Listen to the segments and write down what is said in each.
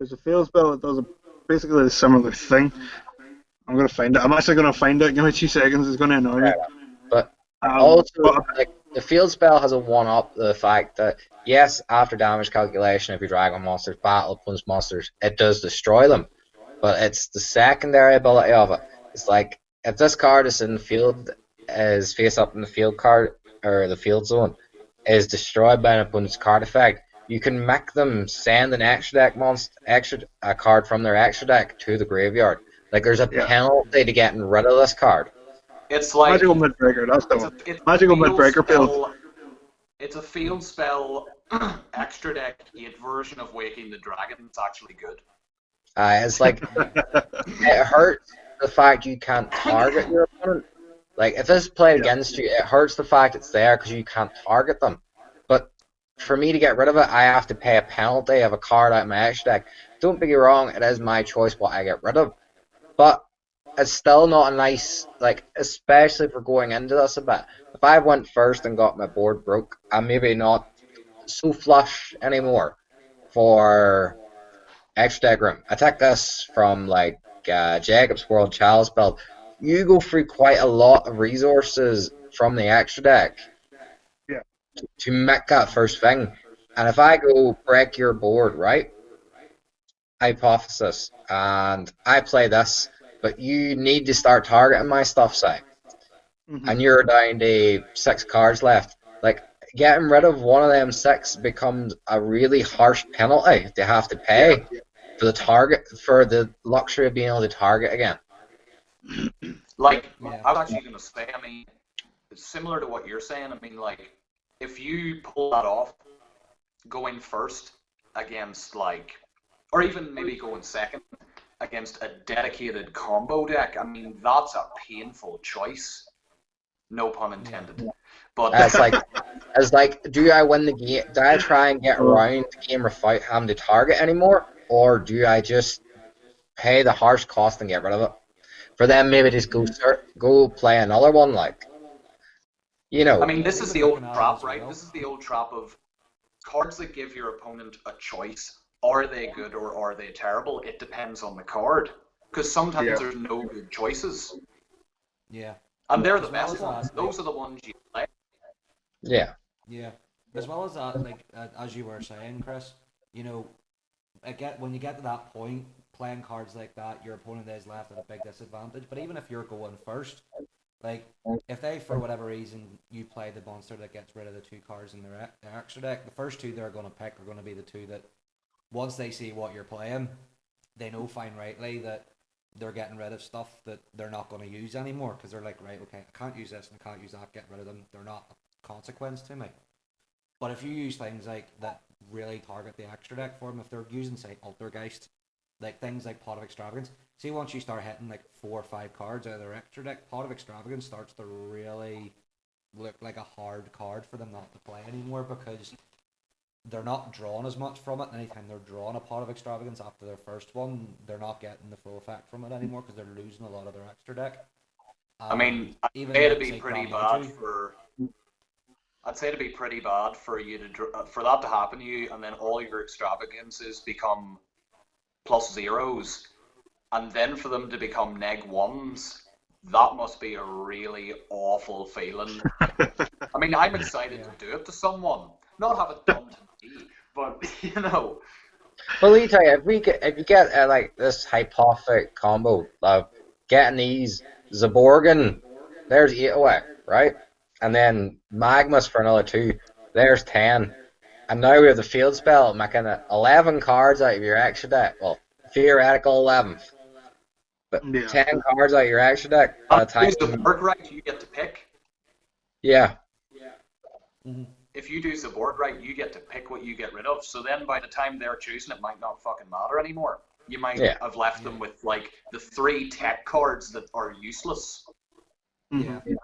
There's a field spell that does basically a similar thing. I'm gonna find it. I'm actually gonna find it. Give me 2 seconds. It's gonna annoy you. But Um, also, but like the field spell has a one-up the fact that yes, after damage calculation, if you drag on monsters, battle opponents monsters, it does destroy them. But it's the secondary ability of it. It's like if this card is in the field, is face up in the field card or the field zone, is destroyed by an opponent's card effect. You can make them send an extra deck monster, extra a card from their extra deck to the graveyard. Like there's a yeah, penalty to getting rid of this card. It's like magical midbreaker. That's the one. it's a Magical field midbreaker field. spell. It's a field spell extra deck 8 version of Waking the Dragon. It's actually good. It's like it hurts the fact you can't target your opponent. Like if this is played Yeah, against you, it hurts the fact it's there because you can't target them. But for me to get rid of it, I have to pay a penalty of a card out of my extra deck. Don't get me wrong, it is my choice what I get rid of. But it's still not a nice, like, especially for going into this a bit. If I went first and got my board broke, I'm maybe not so flush anymore for extra deck room. I take this from like Jacob's World Chalice build. You go through quite a lot of resources from the extra deck yeah, to make that first thing. And if I go break your board, right? Hypothesis, and I play this, but you need to start targeting my stuff, say, hmm and you're down to 6 cards left. Like getting rid of one of them 6 becomes a really harsh penalty they have to yeah, pay for the target for the luxury of being able to target again. Like, Yeah. I was actually going to say, I mean, it's similar to what you're saying. I mean, like, if you pull that off, going first against, like, or even maybe going second against a dedicated combo deck, I mean, that's a painful choice. No pun Yeah. intended. But It's like, do I win the game? Do I try and get Oh, around the game without having to target anymore, or do I just pay the harsh cost and get rid of it? For them, maybe just go play another one, like you I know. mean, Well, this is even the old looking at it trap, as right? well. This is the old trap of cards that give your opponent a choice. Are they good or are they terrible? It depends on the card. Because sometimes yeah, there's no good choices. Yeah. And they're the As well best as ones. that, like, Those are the ones you play. Yeah, yeah. As well as that, like, as you were saying, Chris, you know, when you get to that point, playing cards like that, your opponent is left at a big disadvantage. But even if you're going first, like, if they, for whatever reason, you play the monster that gets rid of the 2 cards in their extra deck, the first 2 they're going to pick are going to be the 2 that, once they see what you're playing, they know fine rightly that they're getting rid of stuff that they're not going to use anymore because they're like, right, okay, I can't use this and I can't use that, get rid of them. They're not a consequence to me. But if you use things like that really target the extra deck for them, if they're using, say, Altergeist, like things like Pot of Extravagance, see, once you start hitting like 4 or 5 cards out of their extra deck, Pot of Extravagance starts to really look like a hard card for them not to play anymore because they're not drawn as much from it. And anytime they're drawing a Pot of Extravagance after their first one, they're not getting the full effect from it anymore because they're losing a lot of their extra deck. I And mean, I'd even say it'd like, be say, pretty Grand bad Lottery, for. I'd say it'd be pretty bad for you to for that to happen to you, and then all your extravagances become plus zeros, and then for them to become neg ones. That must be a really awful feeling. I mean, I'm excited yeah, to do it to someone, not have it done to me, but you know, well, let me tell you, if you get like this hypothetical combo of getting these Zaborgan, there's 8 away, right? And then Magmas for another 2, there's 10. And now we have the field spell, making it 11 cards out of your extra deck. Well, theoretical 11th, but yeah. 10 cards out of your extra deck and by the if you do the time. board right, you get to pick. Yeah, mm-hmm. If you do the board right, you get to pick what you get rid of. So then by the time they're choosing, it might not fucking matter anymore. You might yeah. have left Yeah, them with like the 3 tech cards that are useless. hmm yeah.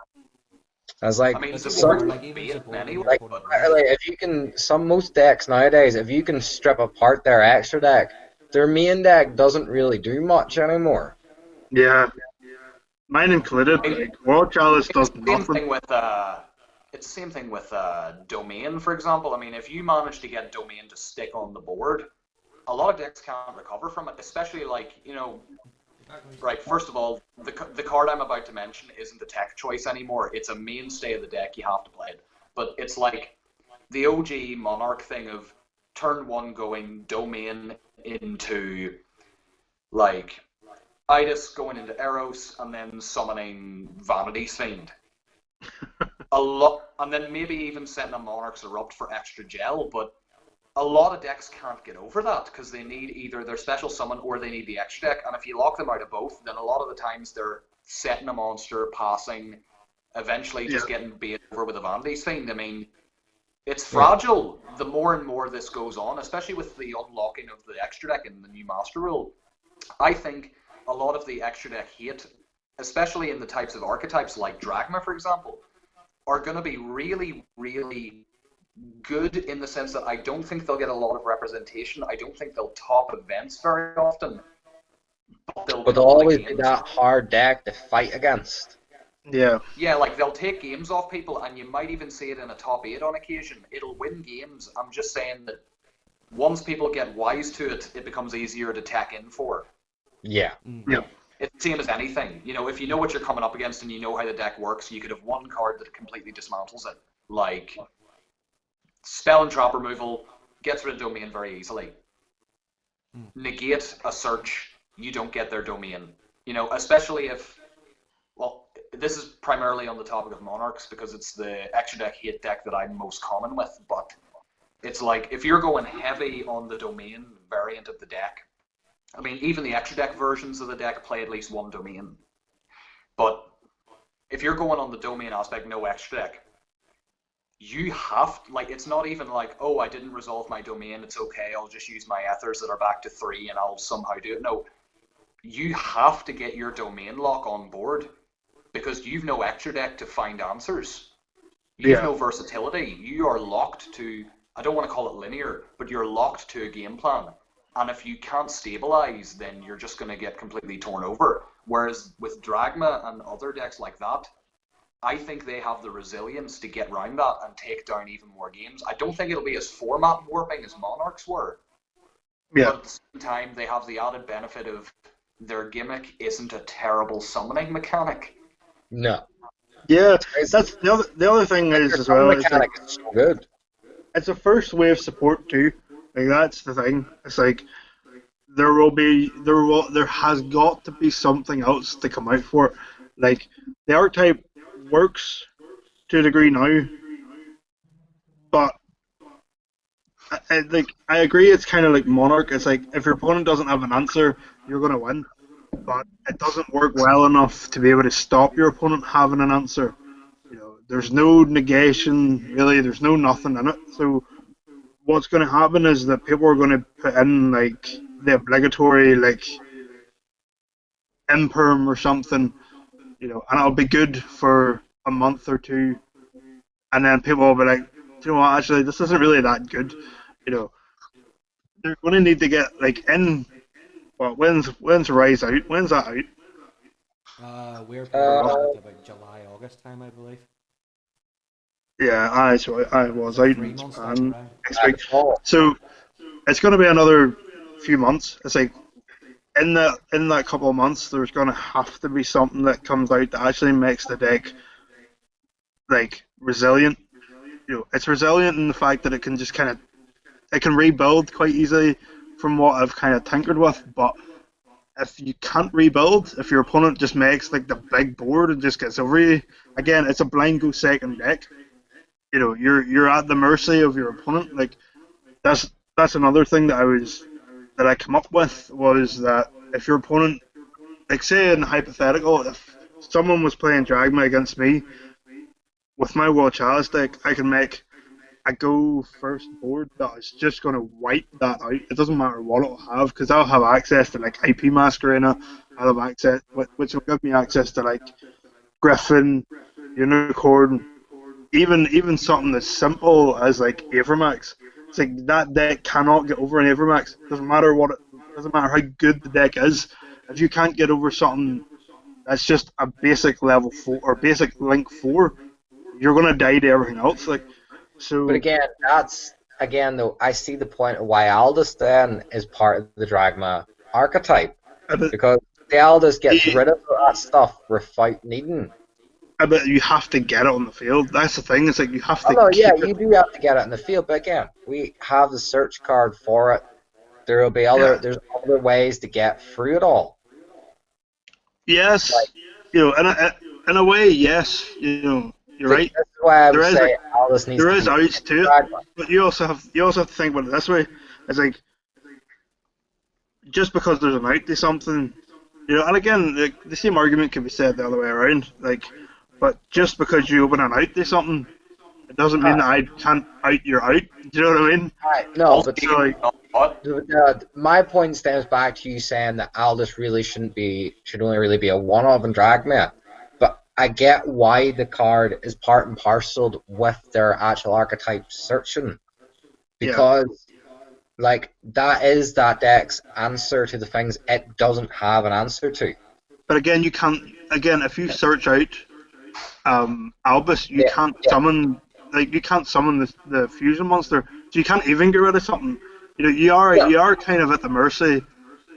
I was I like, mean, But to be fair, Zabor's like a even bait Zaborgan, your anyway, like opponent but knows. literally, if you can, most decks nowadays, if you can strip apart their extra deck, their main deck doesn't really do much anymore. Yeah, mine Yeah, included. I Like World Chalice it's does the same nothing. thing with it's the same thing with domain, for example. I mean, if you manage to get domain to stick on the board, a lot of decks can't recover from it, especially like, right, first of all, the card I'm about to mention isn't a tech choice anymore. It's a mainstay of the deck. You have to play it. But it's like the OG Monarch thing of turn one going domain into like Idis going into Eros and then summoning Vanity's Fiend. A lot, and then maybe even setting a Monarch's Erupt for extra gel, but a lot of decks can't get over that because they need either their special summon or they need the extra deck, and if you lock them out of both, then a lot of the times they're setting a monster, passing, eventually just getting bait over with a Vanity's Fiend. I mean, it's fragile the more and more this goes on, especially with the unlocking of the extra deck in the new Master Rule. I think a lot of the extra deck hate, especially in the types of archetypes like Dragma, for example, are going to be really, really good in the sense that I don't think they'll get a lot of representation. I don't think they'll top events very often. But they'll always be that hard deck to fight against. Yeah. Yeah, like they'll take games off people, and you might even see it in a top 8 on occasion. It'll win games. I'm just saying that once people get wise to it, it becomes easier to tack in for. Yeah. Yeah. It's the same as anything. If you know what you're coming up against and you know how the deck works, you could have one card that completely dismantles it. Like spell and trap removal, gets rid of domain very easily. Negate a search, you don't get their domain. Especially if, well, this is primarily on the topic of Monarchs because it's the extra deck hate deck that I'm most common with, but it's like if you're going heavy on the domain variant of the deck, I mean, even the extra deck versions of the deck play at least one domain. But if you're going on the domain aspect, no extra deck, you have, like, it's not even like, oh, I didn't resolve my domain, it's okay, I'll just use my ethers that are back to 3 and I'll somehow do it. No, you have to get your domain lock on board because you've no extra deck to find answers. You've no versatility. You are locked to, I don't want to call it linear, but you're locked to a game plan. And if you can't stabilize, then you're just going to get completely torn over. Whereas with Dragma and other decks like that, I think they have the resilience to get around that and take down even more games. I don't think it'll be as format warping as Monarchs were. Yeah. But at the same time, they have the added benefit of their gimmick isn't a terrible summoning mechanic. No. Yeah, that's the other thing is as well. The mechanic is so good. It's a first wave support too. Like that's the thing. It's like there has got to be something else to come out for it. Like the archetype works to a degree now, but I agree. It's kind of like Monarch. It's like if your opponent doesn't have an answer, you're gonna win. But it doesn't work well enough to be able to stop your opponent having an answer. There's no negation really. There's no nothing in it. So what's going to happen is that people are going to put in like the obligatory like imperm or something, and it'll be good for a month or two, and then people will be like, you know what, actually this isn't really that good. They're going to need to get like in. Well, when's Rise out? When's that out? We're probably about July, August time, I believe. Yeah, I was out 3 in months Japan down next week. So it's going to be another few months. It's like in that couple of months, there's going to have to be something that comes out that actually makes the deck like resilient. It's resilient in the fact that it can just it can rebuild quite easily from what I've kind of tinkered with. But if you can't rebuild, if your opponent just makes like the big board and just gets over you, again, it's a blind go second deck. You're at the mercy of your opponent. Like that's another thing that I come up with was that if your opponent, like say in hypothetical, if someone was playing Dragma against me with my World Chalice deck, I can make a go first board that is just going to wipe that out. It doesn't matter what it'll have because I'll have access to like IP Masquerena. I'll have access, which will give me access to like Griffin, Unicorn. Even something as simple as like Avermax. It's like that deck cannot get over an Avermax. Doesn't matter doesn't matter how good the deck is. If you can't get over something that's just a basic level 4 or basic link 4, you're gonna die to everything else. Like so. But again, again, though, I see the point of why Aldous then is part of the Dragma archetype. I Because the Aldous gets bet, rid of that stuff without needing. I bet you have to get it on the field. That's the thing. It's like you have Oh to no, yeah, keep it. you do have to get it in the field, but again, we have the search card for it. Yeah. There's other ways to get through it all. Like, Yes. In a way, yes. You're like right. this is why I There would is say like Aldous needs there to is be outs to it, Dragma. but you also have to think about it this way. It's like just because there's an out to something, and again, the same argument can be said the other way around. But just because you open an out to something, it doesn't mean that I can't out your out. Do you know what I mean? No, Also, but So like, what? my point stems back to you saying that Aldous really should only really be a one of in Dragma. But I get why the card is part and parcel with their actual archetype searching. yeah. Because like that is that deck's answer to the things it doesn't have an answer to. But again, you can't. Again, if you search out Albus, you Yeah, can't yeah, summon the fusion monster. So you can't even get rid of something. You are yeah. you are kind of at the mercy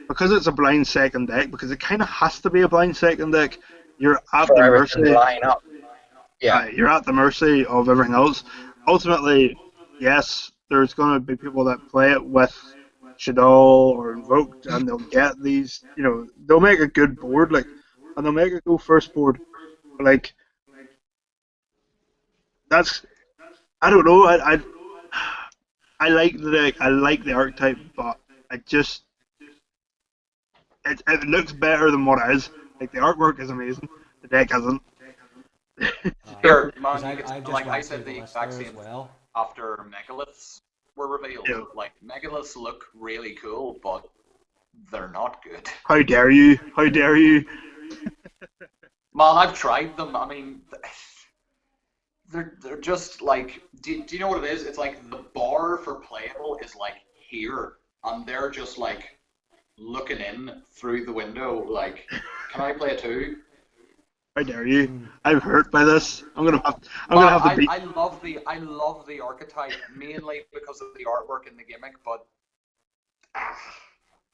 because it's a blind second deck. Because it kind of has to be a blind second deck. You're at For the everything to mercy. line up. Yeah, You're at the mercy of everything else. Ultimately, yes, there's going to be people that play it with Shaddoll or Invoked, and they'll get these. They'll make a good board, and they'll make a go first board. But that's I don't know. I like the deck. I like the archetype, but it looks better than what it is. Like the artwork is amazing. The deck isn't. Here, Because man, I've just like I went through said the the list exact there as same thing well. after megaliths were revealed. You know, Like megaliths look really cool, but they're not good. how dare you? How dare you? Man, I've tried them. I mean, they're just like. Do you know what it is? It's like the bar for playable is like here, and they're just like looking in through the window. Like, can I play a two? How dare you? Mm. I'm hurt by this. I'm gonna Man, have to beat. I love the archetype mainly because of the artwork and the gimmick, but ah,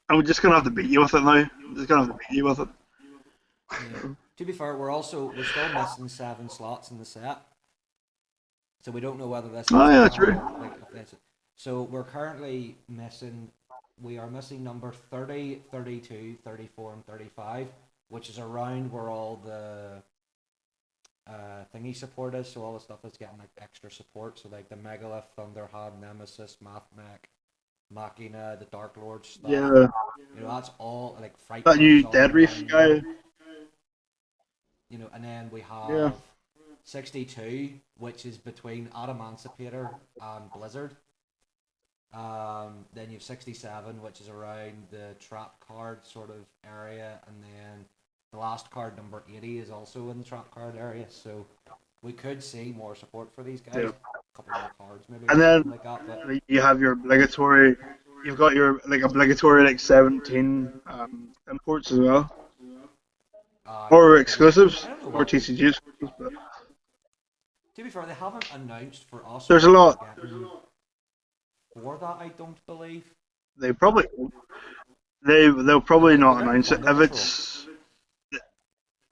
I'm just gonna have to beat you with it now. I'm just gonna have to beat you with it. Yeah. To be fair, we're still missing 7 slots in the set, so we don't know whether this Oh is yeah, the that's true. final. Like, if this, so we're currently missing. We are missing number 30, 32, 34, and 35, which is around where all the thingy support is. So all the stuff that's getting like extra support. So like the Megalith, Thunderhand, Nemesis, Mathmech, Machina, the Dark Lord stuff. Yeah, That's all like Fright that Push new is all Dead Reef around there. guy. And then we Yeah, have 62, which is between Adamantipator and Blizzard. Then you have 67, which is around the trap card sort of area, and then the last card, number 80, is also in the trap card area. So we could see more support for these guys. yeah. A couple more cards, maybe, And or then something like that. But you have your obligatory. You've got your obligatory 17 imports as well, or but we, exclusives, I don't know or what. TCG exclusives. But To be fair, they haven't announced for us there's a what we're lot. getting for that. I don't believe. They probably they'll probably not They're in announce it Thunder if Patrol. it's.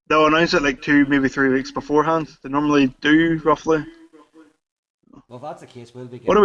They'll announce it like 2, maybe 3 weeks beforehand. They normally do roughly. Well, if that's the case, we'll be What getting do we